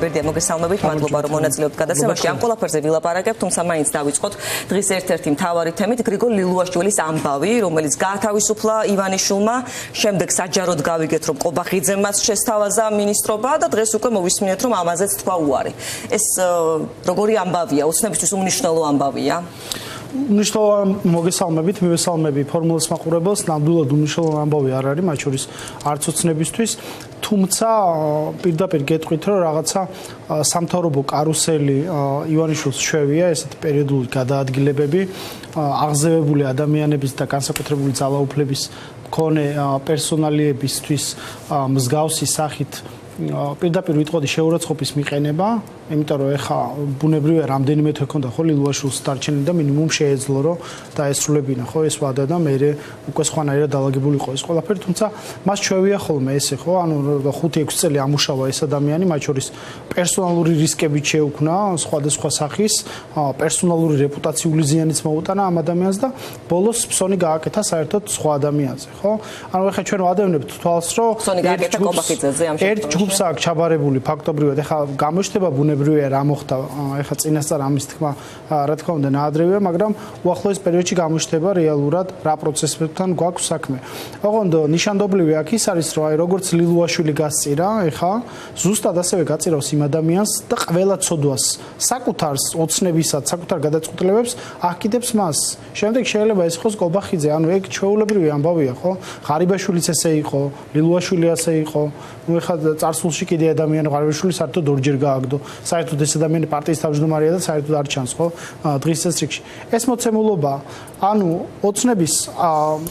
ბერდია მოგესალმებით, მადლობა რომ მონაწილეობთ გადაცემაში. ამ ყველაფერზე ვილაპარაკებთ, თუმცა მაინც დავიწყოთ დღის ერთ-ერთი მთავარი თემით გრიგოლ ლილუაშვილის ამბავი, რომელიც გაათავისუფლა ივანიშვილმა, შემდეგ საჯაროდ გავიგეთ, რომ ყობახიძემაც შესთავაზა მინისტრობა და დღეს უკვე მოვისმინეთ, რომ ამაზეც თქვა უარი. ეს როგორი ამბავია, ოცნებისთვის უმნიშვნელო ამბავია? Მნიშვნელოვანი მოგესალმებით, მივესალმები ფორმულის მაყურებელს, ნამდვილად უმნიშვნელოვანი ამბავი არ არის, მათ შორის არც ოცნებისთვის, თუმცა პირდაპირ გეტყვით, რომ რაღაცა სამთავრობო კარუსელი ივანიშვილს ჩვევია, ესეთი პერიოდული გადაადგილებები, აღზევებული ადამიანების და განსაკუთრებული ძალაუფლების მქონე პერსონალიებისთვის მსგავსი სახით პირდაპირ ვიტყოდი შეურაცხყოფის მიყენება, იმიტომ რომ ეხა ბუნებრივია რამდენიმე თვე ქონდა ხო ლილუაშვილს დარჩენილი და მინიმუმ შეეძლო რომ დაესრულებინა ხო ეს ვადა და მე უკვე სხვანაირად დაალაგებული იყო ეს ყველაფერი, თუმცა მას ჩვევია ხოლმე ესე ხო, ანუ 5-6 წელი ამუშავა ეს ადამიანი, მათ შორის პერსონალური რისკებით შეუქმნა სხვადასხვა სახის, პერსონალური რეპუტაციული ზიანიც მოუტანა ამ ადამიანს და ბოლოს ფსონი გააკეთა საერთოდ სხვა ადამიანზე, ხო? ანუ ეხა ჩვენ ვადევნებთ თვალს, რომ ფსონი გააკეთა ყობახიძეზე ამ შემთხვევაში. ჯგუფს აქვს ჩაბარებული ფაქტობრივად, ეხა გამოჩნდება ბუნებრივია რა მოხდა, ეხა წინასწარ ამის თქმა რა თქმა უნდა ნაადრევია, მაგრამ უახლოეს პერიოდში გამოჩნდება რეალურად რა პროცესებთან გვაქვს საქმე. ოღონდ ნიშანდობლივი აქ ის არის, რომ აი როგორც ლილუაშვილი გასწირა, ეხა ზუსტად ასევე გაწირავს იმ ადამიანს და ყველა ცოდვას საკუთარ ოცნებისაც, საკუთარ გადაწყვეტილებებს აკიდებს მას. შემდეგ შეიძლება ეს იყოს ყობახიძე, ანუ ეგ ჩვეულებრივი ამბავია, ხო? ღარიბაშვილიც ესე იყო, ლილუაშვილი ასე იყო. ნუ ეხა წარსულში კიდე ადამიანი ღარიბაშვილი საერთოდ ორჯერ გააგდო. საერთოდ ეს ადამიანი პარტიის თავმჯდომარეა და საერთოდ არ ჩანს, ხო? დღის წესრიგში. ეს მოცემულობა, ანუ ოცნების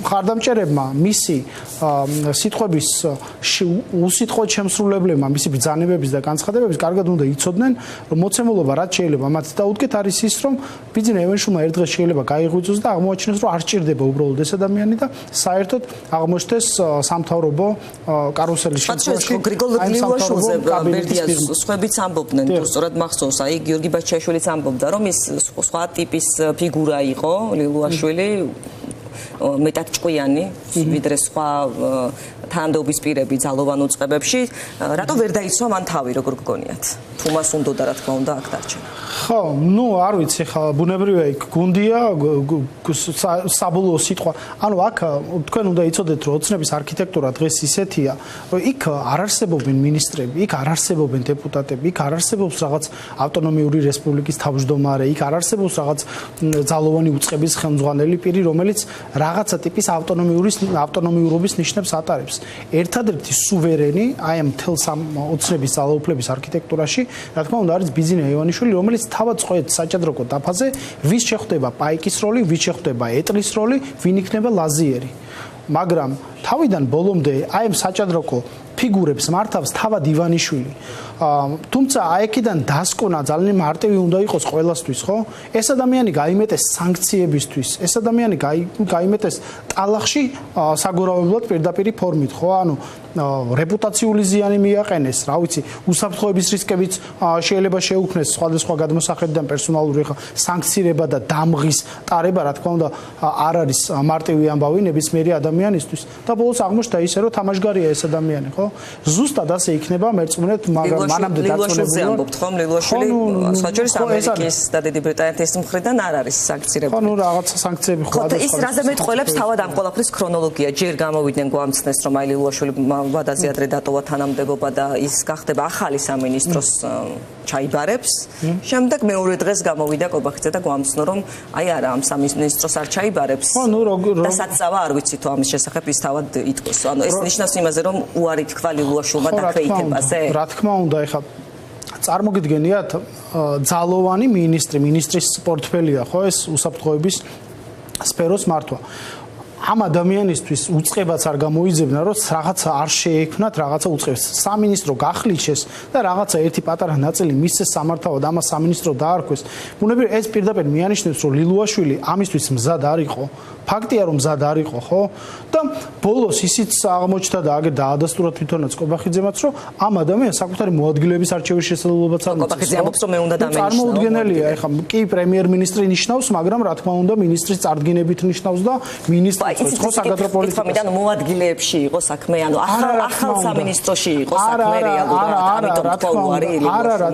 მხარდამჭერებმა მისი სიტყვების უსიტყვოდ შემსრულებლებმა, მისი ბრძანებების და განცხადებების კარგად უნდა იცოდნენ, რომ მოცემულობა რაც შეიძლება მათ დაუდგეთ არის ის, რომ ბიძინა ივანიშვილმა ერთ დღეს შეიძლება გაიღვიძოს და აღმოაჩინოს, რომ არ ჭირდება უბრალოდ ეს ადამიანი და საერთოდ აღმოჩნდეს სამთავრობო კარუსელის შემთხვევაში. გრიგოლ ლილუაშვილზე ბერდია სხვაებიც ამბობდნენ, თუ სწორად მახსოვს, აი გიორგი ბაჩაშვილიც ამბობდა, რომ ის სხვა ტიპის ფიგურა იყო ლილუაშვილი, მეტად ჭკვიანი, ვიდრე სხვა თანამდებობის პირები ძალოვან უწყებებში, რატო ვერ დაიცვა მან თავი, როგორ გგონიათ? თუ მას უნდოდა რა თქმა უნდა აქ დარჩენა. ხო, ნუ არ ვიცი ხა, ბუნებრივია იქ გუნდია საბოლოო სიტყვა. ანუ აქ თქვენ უნდა იცოდეთ, რომ ოცნების არქიტექტურა დღეს ისეთია, რომ იქ არ არსებობენ მინისტრები, იქ არ არსებობენ დეპუტატები, იქ არ არსებობს რაღაც ავტონომიური რესპუბლიკის თავმჯდომარე, იქ არ არსებობს რაღაც ძალოვანი უწყების ხელმძღვანელი პირი, რომელიც რაღაცა ტიპის ავტონომიურობის ნიშნებს ატარებს. ერთადერთი სუვერენი აი ამ მთელ ოცნების ძალაუფლების არქიტექტურაში, რა თქმა უნდა, არის ბიძინა ივანიშვილი, რომელიც თავად წყვეტს საჭადრაკო დაფაზე, ვის შეხვდება პაიკის როლი, ვის შეხვდება ეტრის როლი, ვინ იქნება ლაზიერი. მაგრამ თავიდან ბოლომდე აი ამ საჭადრაკო ფიგურებს მართავს თავად ივანიშვილი. თუმცა აი აქედან დასკვნა ძალიან მარტივი უნდა იყოს ყველასთვის, ხო? ეს ადამიანი გაიმეტეს სანქციებისთვის, ეს ადამიანი გაიმეტეს ტალახში საგორაებლად პირდაპირი ფორმით, ხო? ანუ რეპუტაციული ზიანი მიაყენეს, რა ვიცი, უსაფრთხოების რისკებიც შეიძლება შეუქმნეს სხვადასხვა გადმოსახედიდან პერსონალური სანქცირება და დამღის ტარება, რა თქმა უნდა, არ არის მარტივი ამბავი ნებისმიერი ადამიანისთვის და ბოლოს აღმოჩნდა ისე, რომ თამაშგარია ეს ადამიანი, ხო? ზუსტად ასე იქნება მერწმუნეთ, მაგრამ მანამდე დაწონებული ამბობთ ხომ ლილუაშვილი საჭირის ამერიკის და დიდი ბრიტანეთის მხრიდან არ არის სანქცირებული. ხო, ნუ რაღაცა სანქციები ხო არის. ის რაზე მეტყველებს თავად ამ ყველაფრის ქრონოლოგია. ჯერ გამოვიდნენ გვამცნეს, რომ აი ლილუაშვილი ვადაზე ადრე დატოვა თანამდებობა და ის გახდება ახალი სამინისტროს ჩაიბარებს. შემდეგ მეორე დღეს გამოვიდა ყობახიძე და გვამცნო, რომ აი არა, ამ სამინისტროს არ ჩაიბარებს. ხო, ნუ და საწავა არ ვიცი თუ ამის შესახებ ის თავად ითქოს. ანუ ეს ნიშნავს იმაზე, რომ უარი თქვა ლილუაშვილმა დაქვეითებაზე. რა თქმა უნდა, ეხა წარმოგიდგენიათ ძალოვანი მინისტრის პორტფელია, ხო, ეს უსაფრთხოების სფეროს მართვა. ამ ადამიანისთვის უწყებაც არ გამოიძებნა, რომ რაღაცა არ შეექმნათ, რაღაცა უწყებს. სამინისტრო გახლიჩეს და რაღაცა ერთი პატარა ნაწილი მისცეს სამართავად, ამას სამინისტრო დაარქვეს. ბუნებრივია ეს პირდაპირ მიანიშნებს, რომ ლილუაშვილი ამისთვის მზად არ იყო. ფაქტია, რომ მზად არ იყო, ხო? და ბოლოს ისიც აღმოჩნდა და აგერ დაადასტურა თვითონაც ყობახიძემაც, რომ ამ ადამიანს საკუთარი მოადგილეების არჩევის შესაძლებლობაც არ მიწევს. ყობახიძე ამბობს, რომ მე უნდა დამენიშნო. წარმოუდგენელია, ეხლა კი პრემიერ-მინისტრი ნიშნავს, მაგრამ რა თქმა უნდა, მინისტრის წარდგინებით ნიშნავს და მინისტრი დაიწყოს ხო საგადრო პოლიტიკა მოადგილეებში იყო საქმე ანუ ახალ სამინისტროში იყო საქმე რეალურად ამიტომ არა რა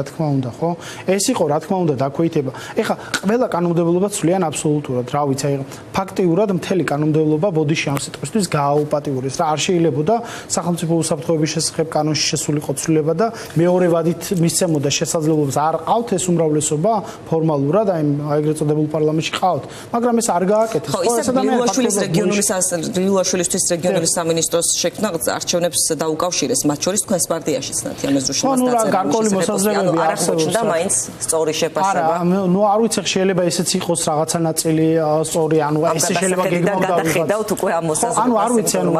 თქმა უნდა ხო ეს იყო რა თქმა უნდა დაქვეითება ეხლა ყველა კანონმდებლობა ცვლიან აბსოლუტურად რა ვიცი აი ფაქტიურად მთელი კანონმდებლობა ბოდიში ამ სიტყვისთვის გააუპატიურეს რა არ შეიძლებოდა სახელმწიფო უსაფრთხოების შესახებ კანონში შესულიყო ცვლილება და მეორე ვადით მისცემოდა შესაძლებლობას არ ყავთ ეს უმრავლესობა ფორმალურად აი ეგრეთ წოდებულ პარლამენტში ყავთ მაგრამ ეს არ გააკეთეს ხო ეს ლიუაშვილისთვის რეგიონული სამინისტროს შექმნა არჩევნებს დაუკავშირეს მათ შორის თქვენს პარტიაშიც ნათია მეზრუშინას დაწერილი გარკვეული მოსაზრებები არსებობდა მაინც სწორი შეფასება არა ნუ არ ვიცი შეიძლება ესეც იყოს რაღაცა ნაწილი სწორი ანუ ესე შეიძლება გეგმავდავთ უკვე ამ მოსაზრებას ანუ არ ვიცი ანუ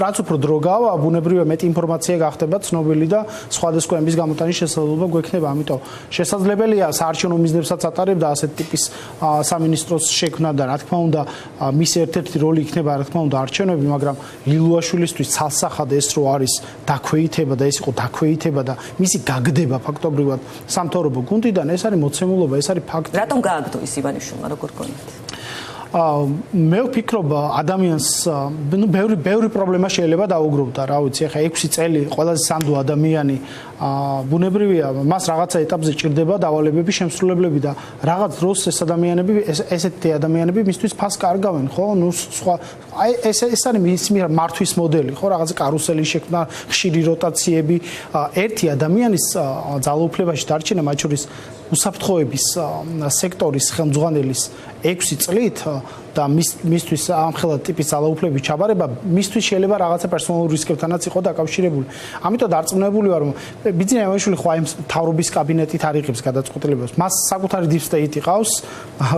რაც უფრო დრო გავა ბუნებრივია მეტი ინფორმაცია გახდება ცნობილი და სხვადასხვა ემის გამოტანის შესაძლებლობა გვექნება ამიტომ შესაძლებელია საარჩევნო მიზნებსაც ატარებდა ასეთ ტიპის სამინისტროს შექმნა და რა თქმა უნდა მის ერთ-ერთი როლი იქნება რა თქმა უნდა არჩევნები მაგრამ ლილუაშვილისთვის ცალსახად ეს რო არის დაქვეითება და ეს იყო დაქვეითება და მისი გაგდება ფაქტობრივად სამთავრობო გუნდიდან ეს არის მოცემულობა ეს არის ფაქტი რატომ გააგდო ის ივანიშვილმა როგორ გქონდათ მე ვფიქრობ ადამიანს ნუ ბევრი პრობლემა შეიძლება დაუგროვდა რა ვიცი ახლა 6 წელი ყველაზე სანდო ადამიანი ბუნებრივია მას რაღაცა ეტაპზე ჭირდება დავალებები შემსრულებლები და რაღაც დროს ესეთი ადამიანები მისთვის ფასს კარგავენ ხო ნუ სხვა აი ეს არის მის მართვის მოდელი ხო რაღაცა კარუსელი შექმნა ხშირი როტაციები ერთი ადამიანის ძალაუფლებაში დარჩენა მათ შორის უსაფრთხოების სექტორის ხელმძღვანელის 6 წლით და მისთვის ამხელა ტიპის ძალაუფლების ჩაბარება მისთვის შეიძლება რაღაცა პერსონალურ რისკებთანაც იყო დაკავშირებული. ამიტომ დარწმუნებული ვარ რომ ბიძინა ივანიშვილი ხო აი მთავრობის კაბინეტით არ იღებს გადაწყვეტილებას. მას საკუთარი deep state ყავს,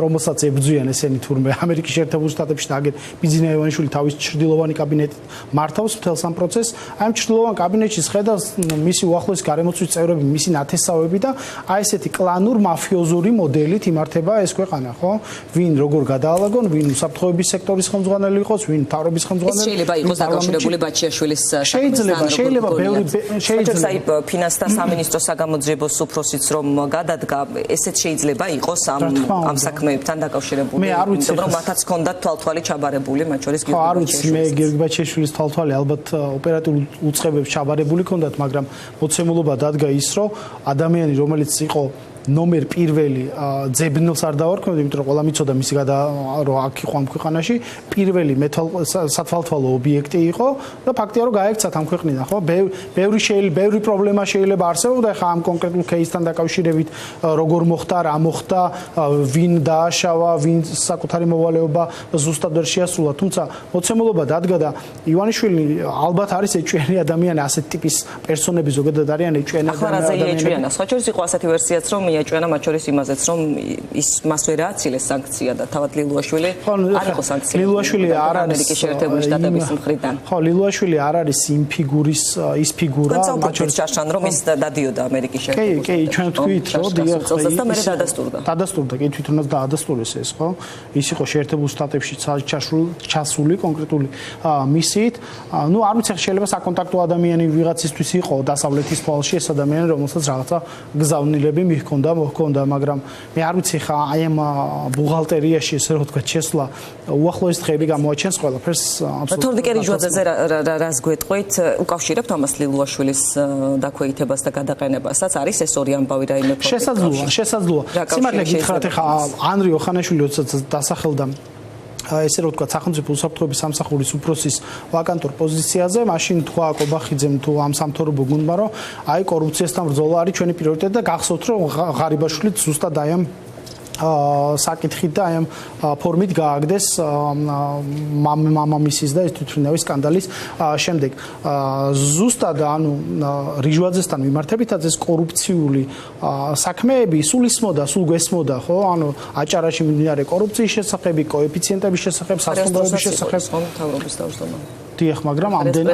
რომელსაც ებრძვიან ესენი თურმე ამერიკის შეერთებულ შტატებში და აგერ ბიძინა ივანიშვილი თავის ჭრილოვანი კაბინეტით მართავს მთელს ამ პროცესს. აი ამ ჭრილოვან კაბინეტში ხედავს მისი უახლოესი გარემოცვის წევრები, მისი ნათესავები და აი ესეთი კლანურ მაფიოზური მოდელით იმართება ეს ქვეყანა, ხო? ვინ როგორ გადაალაგონ, ვინ უსაფრთხოების სექტორის ხელმძღვანელი იყოს, ვინ მთავრობის ხელმძღვანელი. შეიძლება იყოს დაკავშირებული ბაჩიაშვილის შეიძლება ბევრი შეიძლება აი ფინანსთა სამინისტროს საგამოძიებოს უფროსიც რომ გადადგა, ესეც შეიძლება იყოს ამ საქმეებთან დაკავშირებული. მე არ ვიცი რომ მათაც ჰქონდათ თვალთვალი ჩაბარებული, მათ შორის გიორგი ბაჩიაშვილის. ხო, არ ვიცი, მე გიორგი ბაჩიაშვილის თვალთვალი ალბათ ოპერატიულ უწყებებს ჩაბარებული ჰქონდათ, მაგრამ მოცემულობა დადგა ის, რომ ადამიანი რომელიც იყო ნომერ პირველი ძებნელს არ დავარქმევ, იმიტომ რომ ყველა მიცოდა მისი რომ აქ იყო ამ ქვეყანაში, პირველი სათვალთვალო ობიექტი იყო და ფაქტია რომ გაექცათ ამ ქვეყნიდან, ხო? ბევრი პრობლემა შეიძლება არსებობდა, ხა ამ კონკრეტულ кейსთან დაკავშირებით, როგორ მოხდა, რა მოხდა, ვინ დააშავა, ვინ საკუთარი მოვალეობა ზუსტად ვერ შეასრულა, თუმცა მოცემულობა დადგა და ივანიშვილი ალბათ არის ეჭვიანი ადამიანი, ასეთ ტიპის პერსონები ზოგადად არიან ეჭვიანი ადამიანები. სხვა შორის იყო ასეთი ვერსიაც რომ იაჭვენა მათ შორის იმაზეც რომ ის მას ვერ ააცილეს სანქცია და თავად ლილუაშვილი არ იყო სანქცია. ლილუაშვილი არ არის ამერიკის შეერთებული შტატების მხრიდან. ხო, ლილუაშვილი არ არის იმ ფიგურის ის ფიგურა მათ შორის ჩარჩან რომ ის დადიოდა ამერიკის შეერთებული შტატებში. კი, ჩვენ თქვით რომ და მე დადასტურდა. დადასტურდა, კი თვითონაც დაადასტურეს ეს, ხო? ის იყო შეერთებულ შტატებში ჩასული კონკრეტული მისიით. ნუ არ ვიცი შეიძლება საკონტაქტო ადამიანი ვიღაცისთვის იყო დასავლეთის თვალში ეს ადამიანი რომელსაც რაღაცა გზავნილები მიჰქონდა მოჰქონდა, მაგრამ მე არ ვიცი ხა აი ამ ბუღალტერიაში ესე რომ თქვა შესვლა უახლოეს დღეები გამოაჩენს ყველაფერს აბსოლუტურად. თორნიკე რიჟვაძეზე რას გვეტყვით, უკავშირებთ ამას ლილუაშვილის დაქვეითებას და გადაყენებასაც, არის ეს ორი ამბავი რაიმე ფორმით? შესაძლოა. სიმართლე გითხრათ ხა ანრი ოხანაშვილი როდესაც დასახელდა ესე რომ თქვა სახელმწიფო უსაფრთხოების სამსახურის უფროსის ვაკანტურ პოზიციაზე, მაშინ თქვა კობახიძემ თუ ამ სამთავრობო გუნდმა, რომ აი კორუფციასთან ბრძოლა არის ჩვენი პრიორიტეტი და გახსოვთ რომ ღარიბაშვილიც ზუსტად აი ამ საკითხით და აი ამ ფორმით გააგდეს მამამისის და ეს თვითმფრინავის სკანდალის შემდეგ. ზუსტად ანუ რიჟვაძესთან მიმართებითაც ეს კორუფციული საქმეები სულ ისმოდა, სულ გვესმოდა, ხო? ანუ აჭარაში მიმდინარე კორუფციის შესახებ, კოეფიციენტების შესახებ, სასტუმროების შესახებ. მთავრობის თავმჯდომარე. დიახ, მაგრამ ამდენი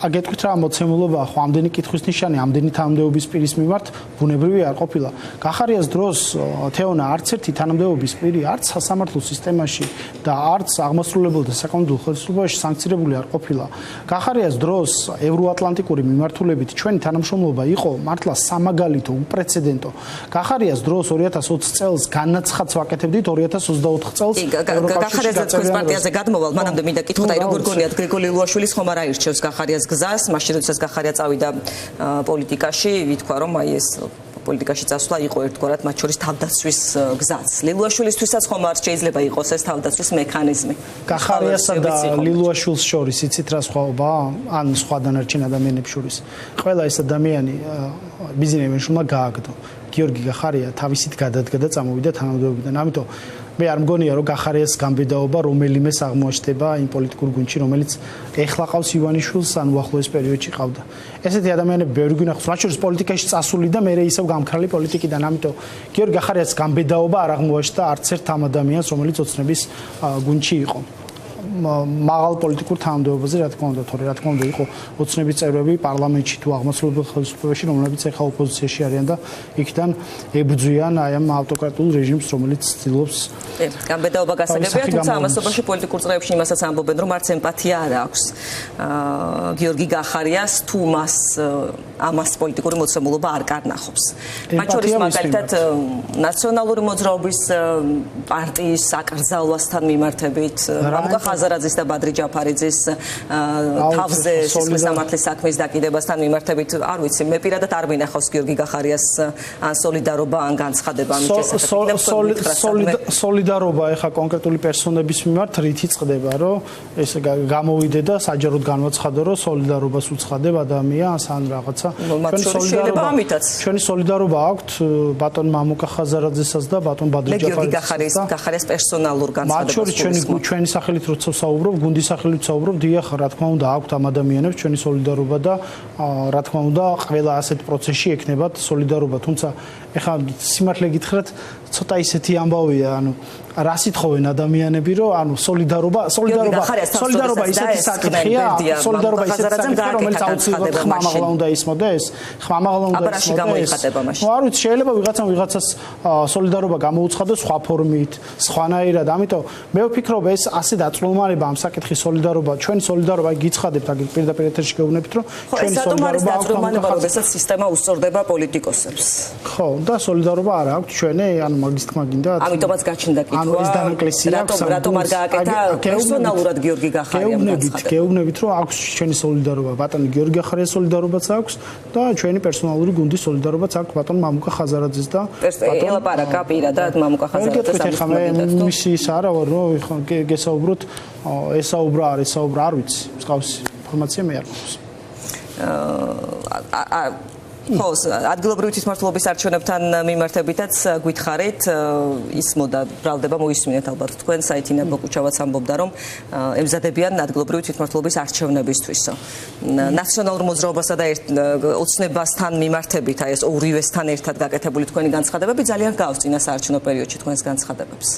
აგეთქვით რა მოცემულობაა ხო ამდენი კითხვის ნიშანი ამდენი თანამდებობის პირის მიმართ ბუნებრივი არ ყოფილა. გახარიას დროს თეონა არც ერთი თანამდებობის პირი არც სასამართლო სისტემაში და არც აღმასრულებელ და საკანონმდებლო ხელისუფლებაში სანქცირებული არ ყოფილა. გახარიას დროს ევროატლანტიკური მიმართულებით ჩვენი თანამშრომლობა იყო მართლა სამაგალითო, უპრეცედენტო. გახარიას დროს 2020 წელს განაცხადს ვაკეთებდით 2024 წელს გახარიას თქვენს პარტიაზე გადმოვალ მანამდე მინდა კითხოთ აი როგორ გონიათ გრიგოლი ლუაშვილის ხომ არ აირჩევს გახარიას გზას, მაშინ როდესაც გახარია წავიდა პოლიტიკაში, ვითქვა რომ აი ეს პოლიტიკაში წასვლა იყო ერთგვარად მათ შორის თავდაცვის გზაც. ლილუაშვილისთვისაც ხომ არ შეიძლება იყოს ეს თავდაცვის მექანიზმი. გახარიასა და ლილუაშვილს შორის იცით რა სხვაობაა? ან სხვა დანარჩენ ადამიანებს შორის. ყველა ეს ადამიანი ბიზნესმენმა გააგდო. გიორგი გახარია თავისით გადადგა და წამოვიდა თანამდებობიდან. ამიტომ მე არ მგონია რომ გახარიას გამბედაობა რომელიმეს აღმოაჩნდება იმ პოლიტიკურ გუნდში რომელიც ეხლა ყავს ივანიშვილს ან უახლოეს პერიოდში ყავდა. ესეთი ადამიანები ბევრი გვინახავს მათ შორის პოლიტიკაში წასული და მე ისევ გამქრალი პოლიტიკიდან. ამიტომ გიორგი გახარიას გამბედაობა არ აღმოაჩნდა არც ერთ ამ ადამიანს რომელიც ოცნების გუნდში იყო. მაღალ პოლიტიკურ თანამდებობაზე რა თქმა უნდა, თორე რა თქმა უნდა იყო ოცნების წევრები პარლამენტში თუ აღმასრულებელ ხელისუფლებაში, რომლებიც ეხლა ოპოზიციაში არიან და იქიდან ებრძვიან აი ამ ავტოკრატიულ რეჟიმს, რომელიც ცდილობს გამბედაობა გასაგებია, თუმცა ამასობაში პოლიტიკურ წრეებში იმასაც ამბობენ, რომ არც ემპათია არ აქვს გიორგი გახარიას თუ ამას პოლიტიკური მოცემულობა არ კარნახობს. მათ შორის მაგალითად ნაციონალური მოძრაობის პარტიის აკრძალვასთან მიმართებით მამუკა ხაზარაძის და ბადრი ჯაფარიძის თავზე სისხლის სამართლის საქმის დაკიდებასთან მიმართებით არ ვიცი მე პირადად არ მინახავს გიორგი გახარიას ან სოლიდარობა ან განცხადება ამის შესახებ. სოლიდარობა ეხა კონკრეტული პერსონების მიმართ რითი წყდება რომ ეს გამოვიდე და საჯაროდ განვაცხადო რომ სოლიდარობას უცხადებ ადამიანს ან რაღაცა ჩვენი სოლიდარობა აქვთ ბატონ მამუკა ხაზარაძესაც და ბატონ ბადრი ჯაფარიძეს გახარიას პერსონალურ განცხადებას. მათ შორის ჩვენი სახელით როცა ვსაუბრობ, გუნდის სახელით ვსაუბრობ, დიახ, რა თქმა უნდა, აქვთ ამ ადამიანებს ჩვენი სოლიდარობა და რა თქმა უნდა, ყველა ასეთ პროცესში ექნებათ სოლიდარობა, თუმცა ეხლა სიმართლე გითხრათ, ცოტა ისეთი ამბავია, ანუ რა სიტყვენ ადამიანები, რომ ანუ სოლიდარობა ისეთი საკითხია, სოლიდარობა ისეთი საკითხია, რომელიც აუცილებლად ხმამაღლა უნდა ისმოდეს, აბარაში გამოიხატება მაშინ. არ ვიცი, შეიძლება ვიღაცას სოლიდარობა გამოუცხადოს სხვა ფორმით, სხვანაირად, ამიტომ მე ვფიქრობ ეს ასე დაწვრილმარება ამ საკითხის სოლიდარობა, ჩვენი სოლიდარობა გიცხადებთ, აგერ პირდაპირ ეთერში გეუბნებით, რომ ჩვენი სოლიდარობა დაწვრილმარება, როდესაც სისტემა უსწორდება პოლიტიკოსებს. ხო, და სოლიდარობა არ აქვს ჩვენი, ანუ მაგის თქმა გინდა. ამიტომაც გაჩნდა კითხვა. ანუ ეს დანაკლისია. რატომ არ გააკეთა პერსონალურად გიორგი გახარიამ განცხადება. გეუბნებით, რომ აქვს ჩვენი სოლიდარობა, ბატონ გიორგი გახარიას სოლიდარობაც აქვს და ჩვენი პერსონალური გუნდის სოლიდარობაც აქვს ბატონ მამუკა ხაზარაძეს და ბატონ ელაპარაკა პირადად მამუკა ხაზარაძეს. მისი ის არა ვარ რომ გესაუბროთ ესაუბრა არ ვიცი მსგავსი ინფორმაცია მე არ მაქვს. ხო, ადგილობრივი თვითმმართველობის არჩევნებთან მიმართებითაც გითხარით, ისმოდა ბრალდება მოისმინეთ ალბათ თქვენ საითინა ბოკუჩავაც ამბობდა რომ ემზადებიან ადგილობრივი თვითმმართველობის არჩევნებისთვისო. ნაციონალურ მოძრაობასა და ოცნებასთან მიმართებით აი ეს ორივესთან ერთად გაკეთებული თქვენი განცხადებები ძალიან გავს წინა საარჩევნო პერიოდში თქვენს განცხადებებს.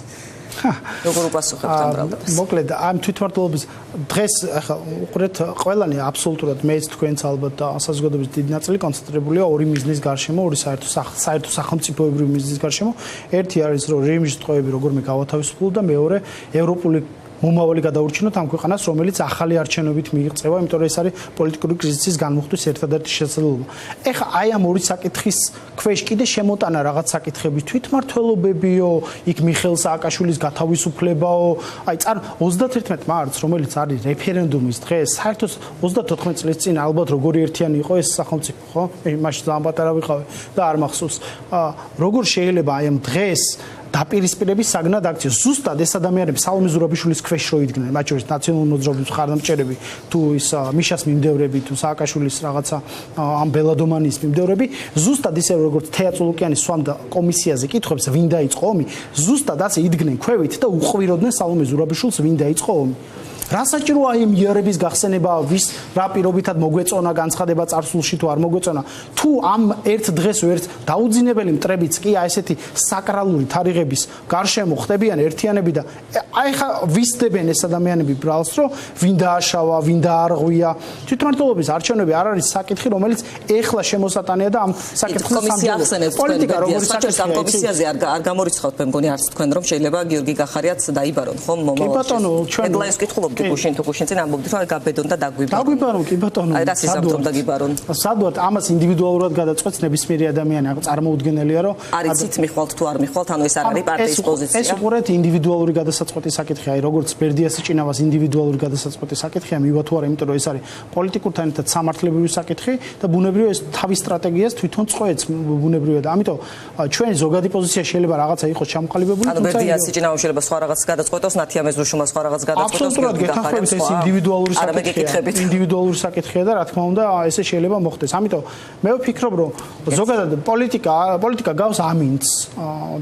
როგორ უპასუხებთ ამ ბრალდებას? მოკლედ ამ თვითმმართველობის დღეს ახლა უყურეთ ყველანი აბსოლუტურად მეც თქვენც ალბათ და საზოგადოების დიდი ნაწილი კონცენტრირებულია ორი მიზნის გარშემო, ორი საერთო სახელმწიფოებრივი მიზნის გარშემო. ერთი არის რომ რეჟიმის ტყვეები როგორმე გავათავისუფლოთ და მეორე ევროპული მომავალი გადაურჩინოთ ამ ქვეყანას, რომელიც ახალი არჩევნებით მიიღწევა, იმიტომ რომ ეს არის პოლიტიკური კრიზისის განმუხტვის ერთადერთი შესაძლებლობა. ეხლა აი ამ ორი საკითხის ქვეშ კიდე შემოტანა რაღაც საკითხები თვითმმართველობებიო, იქ მიხეილ სააკაშვილის გათავისუფლებაო, აი 31 მარტს, რომელიც არის რეფერენდუმის დღე, საერთოდ 34 წლის წინ ალბათ როგორი ერთიანი იყო ეს სახელმწიფო, ხო? მაშინ ძალიან პატარა ვიყავი და არ მახსოვს. როგორ შეიძლება აი ამ დღეს დაპირისპირების საგნად აქციოს. ზუსტად ეს ადამიანები სალომე ზურაბიშვილის ქვეშ როიდგნენ, მათ შორის ნაციონალური მოძრაობის მხარდამჭერები, თუ ის მიშას მიმდევრები, თუ სააკაშვილის რაღაცა ამ ბელადომანიის მიმდევრები, ზუსტად ისე როგორც თეატრულოკიანის სვამდა კომისიაზე კითხვებს, ვინ დაიწყო ომი, ზუსტად ასე იდგნენ ქვევით და უყვიროდნენ სალომე ზურაბიშვილს, ვინ დაიწყო ომი. რა საჭიროა იმ იერების გახსენება, ვის რა პირობითად მოგვეწონა განცხადება წარსულში თუ არ მოგვეწონა. თუ ამ ერთ დღეს ერთ დაუძინებელი მტრებიც კი ესეთი საკრალური თარიღების გარშემო ხდებიან ერთიანები და აი ხა ვისდებენ ეს ადამიანები ბრალს, რომ ვინ დააშავა, ვინ დაარღვია. თვითმმართველობის არჩევნები არ არის საკითხი, რომელიც ეხლა შემოსატანია და ამ საკითხს სამჯეროდ პოლიტიკა როგორც საკითხი ამ კომისიაზე არ გამორიცხავთ მე მგონი არც თქვენ რომ შეიძლება გიორგი გახარიაც დაიბარონ ხომ მომავალში. კი ბატონო, ჩვენ ეს კითხულობდი გუშინ თუ გუშინ წინ ამბობდი რომ გაბედონ და დაგვიბარონ. დაგვიბარონ კი ბატონო. აი რა სიზამთრომ დაგიბარონ. სადღაც ამას ინდივიდუალურად გადაწყვეტს ნებისმიერი ადამიანი, წარმოუდგენელია რომ არიცით მიხვალთ თუ არ მიხვალთ, ანუ ეს არ არის პარტიის პოზიცია. ეს უყურეთ ინდივიდუალური გადასაწყვეტის საკითხი, აი როგორც ბერდიას ჭინავას ინდივიდუალური გადასაწყვეტის საკითხია, მივა თუ არა, იმიტომ რომ ეს არის პოლიტიკურთან ერთად სამართლებრივი საკითხი და ბუნებრივია ეს თავის სტრატეგიას თვითონ წყვეტს ბუნებრივია და ამიტომ ჩვენი ზოგადი პოზიცია შეიძლება რაღაცა იყოს ჩამოყალიბებული, თუმცა ბერდიას ჭინავა შეიძლება სხვა რაღაც გადაწყვეტოს, ნათია მეზრუშუმა სხვა რაღაც გადაწყვეტოს, გიორგი გახარიას ეს ინდივიდუალური საკითხია. ინდივიდუალური საკითხია და რა თქმა უნდა ესე შეიძლება მოხდეს. ამიტომ მე ვფიქრობ რომ ზოგადად პოლიტიკა გავს ამინდს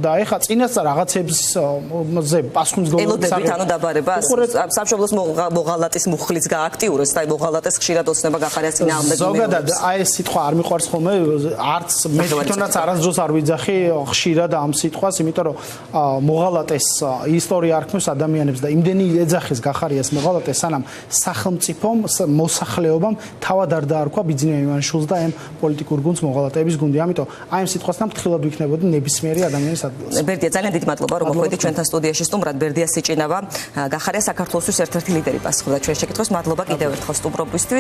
და ეხა წინასწარ რაღაცებზე პასუხისმგებლობის ელოდებით ანუ დაბარება სამშობლოს მოღალატის მუხლიც გააქტიუროს და მოღალატეს ხშირად ოცნება გახარიას წინააღმდეგ ზოგადად აი ეს სიტყვა არ მიყვარს ხოლმე არც მე თვითონაც არასდროს არ ვიძახი ხშირად ამ სიტყვას, იმიტომ რომ მოღალატეს ისტორია არქმევს ადამიანებს და იმდენი ეძახეს გახარიას მოღალატეს, სანამ სახელმწიფომ მოსახლეობამ თავად არ დაარქვა ბიძინა იმანიშვილს და ამ პოლიტიკურ გუნდს მოღალატეების გუნდი. ამიტომ აი ამ სიტყვასთან ფრთხილად ვიქნებოდი ნებისმიერი ადამიანის ადგილას. ბერდია, ძალიან დიდი მადლობა რომ მოხვედით ჩვენთან სტუდიაში. სტუმრად ბერდია სიჭინავა, გახარია საქართველოსთვის ერთ-ერთი ლიდერი პასუხობდა ჩვენ შეკითხვას. მადლობა კიდევ ერთხელ სტუმრობისთვის.